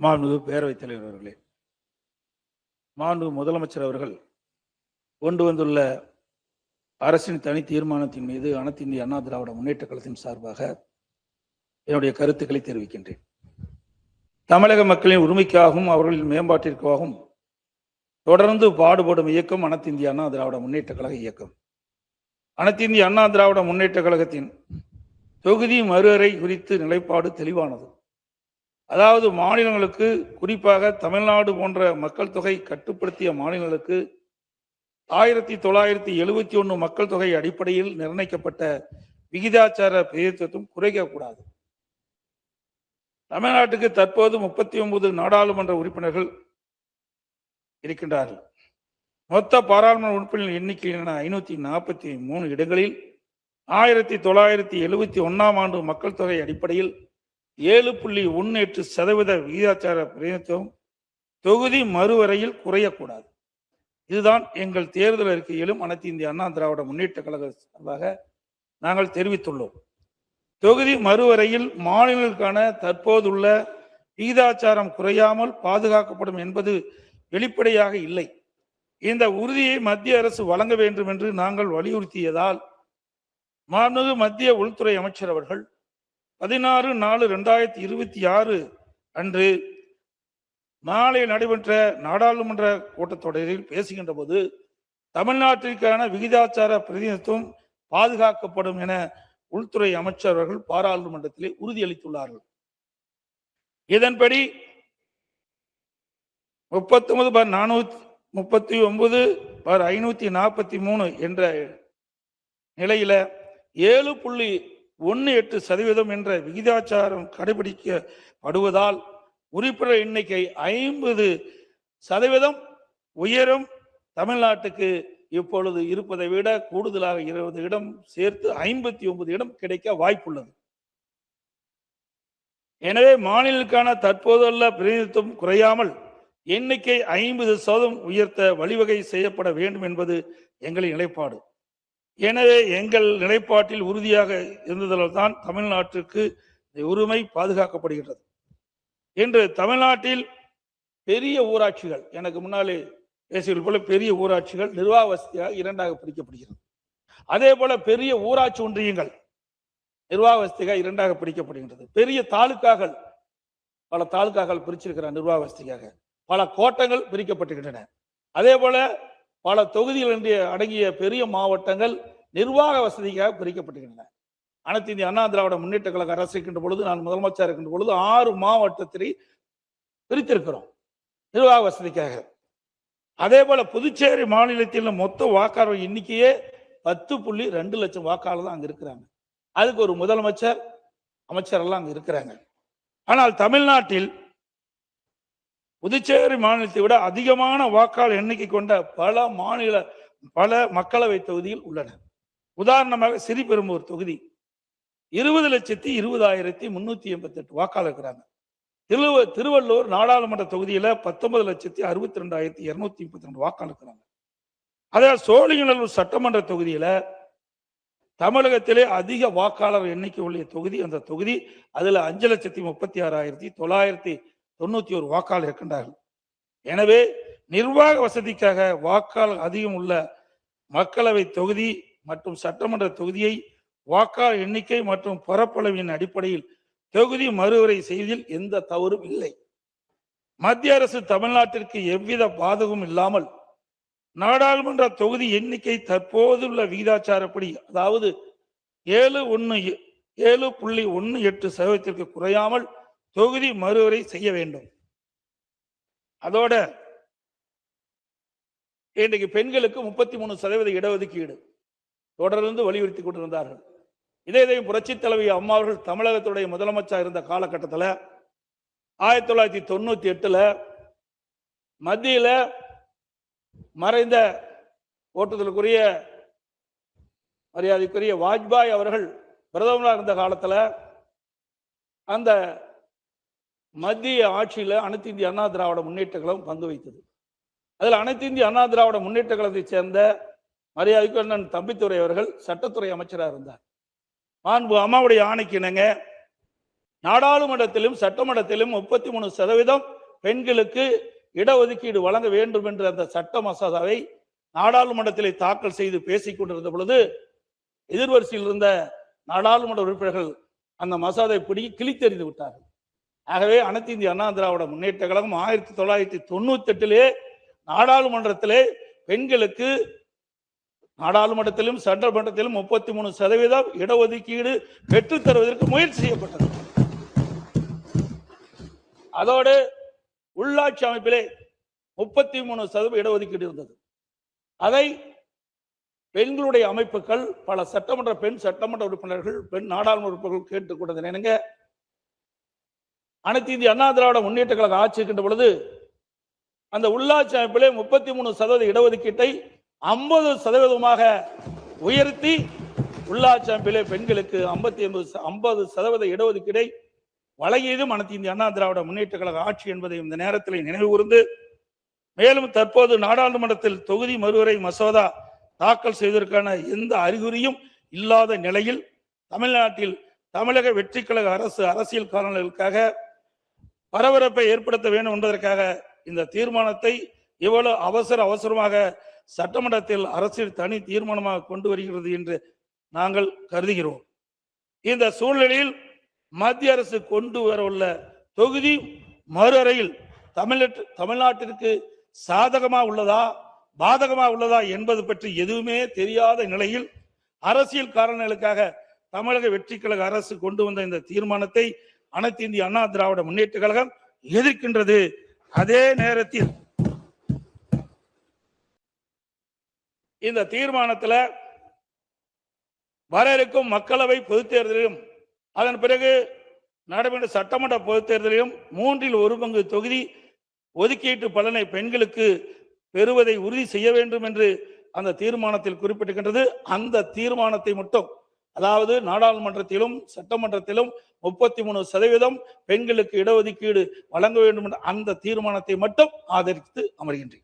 மாண்புமிகு பேரவைத் தலைவர் அவர்களே, மாண்புமிகு முதலமைச்சர் அவர்கள் கொண்டு வந்துள்ள அரசின் தனி தீர்மானத்தின் மீது அனைத்து இந்திய அண்ணா திராவிட முன்னேற்ற கழகத்தின் சார்பாக என்னுடைய கருத்துக்களை தெரிவிக்கின்றேன். தமிழக மக்களின் உரிமைக்காகவும் அவர்களின் மேம்பாட்டிற்காகவும் தொடர்ந்து பாடுபடும் இயக்கம் அனைத்து இந்திய அண்ணா திராவிட முன்னேற்ற கழக இயக்கம். அனைத்து இந்திய அண்ணா திராவிட முன்னேற்ற கழகத்தின் தொகுதி மறுவரை குறித்து நிலைப்பாடு தெளிவானது. அதாவது மாநிலங்களுக்கு, குறிப்பாக தமிழ்நாடு போன்ற மக்கள் தொகை கட்டுப்படுத்திய மாநிலங்களுக்கு 1971 மக்கள் தொகை அடிப்படையில் நிர்ணயிக்கப்பட்ட விகிதாச்சார பிரதிநிதித்துவம் குறைக்கக்கூடாது. தமிழ்நாட்டுக்கு தற்போது 39 நாடாளுமன்ற உறுப்பினர்கள் இருக்கின்றார்கள். மொத்த பாராளுமன்ற உறுப்பினர்கள் எண்ணிக்கையிலான 543 இடங்களில் 1971 ஆண்டு மக்கள் தொகை அடிப்படையில் 7.18% விகிதாச்சார பிரதிநிதித்துவம் தொகுதி மறுவரையில் குறையக்கூடாது. இதுதான் எங்கள் தேர்தல் அறிக்கையிலும் அனைத்து இந்திய அண்ணா திராவிட முன்னேற்ற கழக சார்பாக நாங்கள் தெரிவித்துள்ளோம். தொகுதி மறுவரையில் மாநிலங்களுக்கான தற்போதுள்ள விகிதாச்சாரம் குறையாமல் பாதுகாக்கப்படும் என்பது வெளிப்படையாக இல்லை. இந்த உறுதியை மத்திய அரசு வழங்க வேண்டும் என்று நாங்கள் வலியுறுத்தியதால் மாண்புமிகு மத்திய உள்துறை அமைச்சர் அவர்கள் 16/4/2026 அன்று நாளை நடைபெற்ற நாடாளுமன்ற கூட்டத்தொடரில் பேசுகின்ற போது தமிழ்நாட்டிற்கான விகிதாச்சார பிரதிநிதித்துவம் பாதுகாக்கப்படும் என உள்துறை அமைச்சர் அவர்கள் பாராளுமன்றத்திலே உறுதியளித்துள்ளார்கள். இதன்படி 39/439/543 என்ற நிலையில 7.18% என்ற விகிதாச்சாரம் கடைபிடிக்கப்படுவதால் உறுப்பினர் எண்ணிக்கை 50% உயரும். தமிழ்நாட்டுக்கு இப்பொழுது இருப்பதை விட கூடுதலாக 20 இடம் சேர்த்து 59 இடம் கிடைக்க வாய்ப்புள்ளது. எனவே மாநிலங்களுக்கான தற்போதுள்ள பிரதிநிதித்துவம் குறையாமல் எண்ணிக்கை 50% உயர்த்த வழிவகை செய்யப்பட வேண்டும் என்பது எங்களின் நிலைப்பாடு. எனவே எங்கள் நிலைப்பாட்டில் உறுதியாக இருந்ததால் தான் தமிழ்நாட்டிற்கு உரிமை பாதுகாக்கப்படுகிறது. இன்று தமிழ்நாட்டில் பெரிய ஊராட்சிகள், எனக்கு முன்னாலே பேசியது போல பெரிய ஊராட்சிகள் நிர்வாக வசதியாக 2ஆக பிரிக்கப்படுகிறது. அதே போல பெரிய ஊராட்சி ஒன்றியங்கள் நிர்வாக வசதியாக 2ஆக பிரிக்கப்படுகின்றது. பெரிய தாலுக்காக்கள், பல தாலுக்காக்கள் பிரிச்சிருக்கிறார் நிர்வாக வசதியாக. பல கோட்டங்கள் பிரிக்கப்பட்டுகின்றன. அதே போல பல தொகுதிகள் என்று அடங்கிய பெரிய மாவட்டங்கள் நிர்வாக வசதிக்காக பிரிக்கப்பட்டுகின்றன. அனைத்து இந்திய அண்ணா திராவிட முன்னேற்ற கழக அரசு இருக்கின்ற பொழுது, நான் முதலமைச்சர் இருக்கின்ற பொழுது 6 மாவட்டத்தை பிரித்திருக்கிறோம் நிர்வாக வசதிக்காக. அதே போல புதுச்சேரி மாநிலத்தில் மொத்த வாக்காளர் எண்ணிக்கையே 10.2 லட்சம் வாக்காளர் தான் அங்க இருக்கிறாங்க. அதுக்கு ஒரு முதலமைச்சர், அமைச்சர் எல்லாம் அங்க இருக்கிறாங்க. ஆனால் தமிழ்நாட்டில் புதுச்சேரி மாநிலத்தை விட அதிகமான வாக்காளர் எண்ணிக்கை கொண்ட பல மக்களவை தொகுதிகள் உள்ளன. உதாரணமாக ஸ்ரீபெரும்பூர் தொகுதி 20,20,388 வாக்காளர் இருக்கிறாங்க. திருவள்ளூர் நாடாளுமன்ற தொகுதியில 19,62,232 வாக்காளர் இருக்கிறாங்க. அதாவது சோழிங்கநல்லூர் சட்டமன்ற தொகுதியில தமிழகத்திலே அதிக வாக்காளர் எண்ணிக்கை உள்ள தொகுதி அந்த தொகுதி. அதுல 5,36,991 வாக்காளர் இருக்கின்றார்கள். எனவே நிர்வாக வசதிக்காக வாக்காளர் அதிகம் உள்ள மக்களவை தொகுதி மற்றும் சட்டமன்ற தொகுதியை வாக்காளர் எண்ணிக்கை மற்றும் பரப்பளவின் அடிப்படையில் தொகுதி மறுவரை செய்வதில் எந்த தவறும் இல்லை. மத்திய அரசு தமிழ்நாட்டிற்கு எவ்வித பாதகமும் இல்லாமல் நாடாளுமன்ற தொகுதி எண்ணிக்கை தற்போதுள்ள விகிதாச்சாரப்படி, அதாவது 7.18% குறையாமல் தொகுதி மறுவரை செய்ய வேண்டும். அதோட இன்றைக்கு பெண்களுக்கு 33% இடஒதுக்கீடு தொடர்ந்து வலியுறுத்தி கொண்டிருந்தார்கள். இதையும் புரட்சி தலைவி அம்மா அவர்கள் தமிழகத்துடைய முதலமைச்சர் இருந்த காலகட்டத்தில் 1998 மத்தியில மறைந்த ஓட்டுதலுக்குரிய மரியாதைக்குரிய வாஜ்பாய் அவர்கள் பிரதமராக இருந்த காலத்தில் அந்த மத்திய ஆட்சியில் அனைத்து இந்திய அண்ணா திராவிட முன்னேற்ற கழகம் பங்கு வைத்தது. அதில் அனைத்து இந்திய அண்ணா திராவிட முன்னேற்ற கழகத்தை சேர்ந்த மரியாதைக்கு அண்ணன் தம்பித்துறை அவர்கள் சட்டத்துறை அமைச்சராக இருந்தார். மாண்பு அம்மாவுடைய ஆணைக்கு இணங்க நாடாளுமன்றத்திலும் சட்டமன்றத்திலும் 33% பெண்களுக்கு இடஒதுக்கீடு வழங்க வேண்டும் என்ற அந்த சட்ட மசோதாவை நாடாளுமன்றத்திலே தாக்கல் செய்து பேசிக் கொண்டிருந்த பொழுது எதிர்வரிசையில் இருந்த நாடாளுமன்ற உறுப்பினர்கள் அந்த மசோதை பிடி கிழித்தெறிந்து விட்டார்கள். ஆகவே அனைத்து இந்திய அண்ணா திராவிட முன்னேற்ற கழகம் 1998 நாடாளுமன்றத்திலே பெண்களுக்கு நாடாளுமன்றத்திலும் சட்டமன்றத்திலும் 33% இடஒதுக்கீடு பெற்றுத் தருவதற்கு முயற்சி செய்யப்பட்டது. அதோடு உள்ளாட்சி அமைப்பிலே 33% இடஒதுக்கீடு இருந்தது. அதை பெண்களுடைய அமைப்புகள் பல பெண் சட்டமன்ற உறுப்பினர்கள் பெண் நாடாளுமன்ற உறுப்பினர்கள் கேட்டுக்கொண்டது என்னங்க, அனைத்து இந்திய அண்ணா திராவிட முன்னேற்ற கழக ஆட்சி இருக்கின்ற பொழுது அந்த உள்ளாட்சி அமைப்பிலே 33% இடஒதுக்கீட்டை 50% உயர்த்தி உள்ளாட்சி அமைப்பிலே பெண்களுக்கு 50% இடஒதுக்கீடை வழங்கியதும் அனைத்து இந்திய அண்ணா திராவிட முன்னேற்ற கழக ஆட்சி என்பதை இந்த நேரத்தில் நினைவு கூர்ந்து, மேலும் தற்போது நாடாளுமன்றத்தில் தொகுதி மறுவரை மசோதா தாக்கல் செய்வதற்கான எந்த அறிகுறியும் இல்லாத நிலையில் தமிழ்நாட்டில் தமிழக வெற்றி கழக அரசு அரசியல் காரணங்களுக்காக பரபரப்பை ஏற்படுத்த வேண்டும் என்பதற்காக இந்த தீர்மானத்தை இவ்வளவு அவசரமாக சட்டமன்றத்தில் அரசியல் தனி தீர்மானமாக கொண்டு வருகிறது என்று நாங்கள் கருதுகிறோம். இந்த சூழ்நிலையில் மத்திய அரசு கொண்டு வரவுள்ள தொகுதி மறுவரையில் தமிழ்நாட்டிற்கு சாதகமா உள்ளதா பாதகமா உள்ளதா என்பது பற்றி எதுவுமே தெரியாத நிலையில் அரசியல் காரணங்களுக்காக தமிழக வெற்றி கழக அரசு கொண்டு வந்த இந்த தீர்மானத்தை அனைத்து இந்திய அண்ணா திராவிட முன்னேற்ற கழகம் எதிர்க்கின்றது. அதே நேரத்தில் இந்த தீர்மானத்தில் வர இருக்கும் மக்களவை பொதுத் தேர்தலிலும் அதன் பிறகு நடைபெற்ற சட்டமன்ற பொதுத் தேர்தலிலும் 1/3 தொகுதி ஒதுக்கீட்டு பலனை பெண்களுக்கு பெறுவதை உறுதி செய்ய வேண்டும் என்று அந்த தீர்மானத்தில் குறிப்பிட்டிருக்கின்றது. அந்த தீர்மானத்தை மட்டும், அதாவது நாடாளுமன்றத்திலும் சட்டமன்றத்திலும் 33% பெண்களுக்கு இடஒதுக்கீடு வழங்க வேண்டும் என்ற அந்த தீர்மானத்தை மட்டும் ஆதரித்து அமர்கின்றேன்.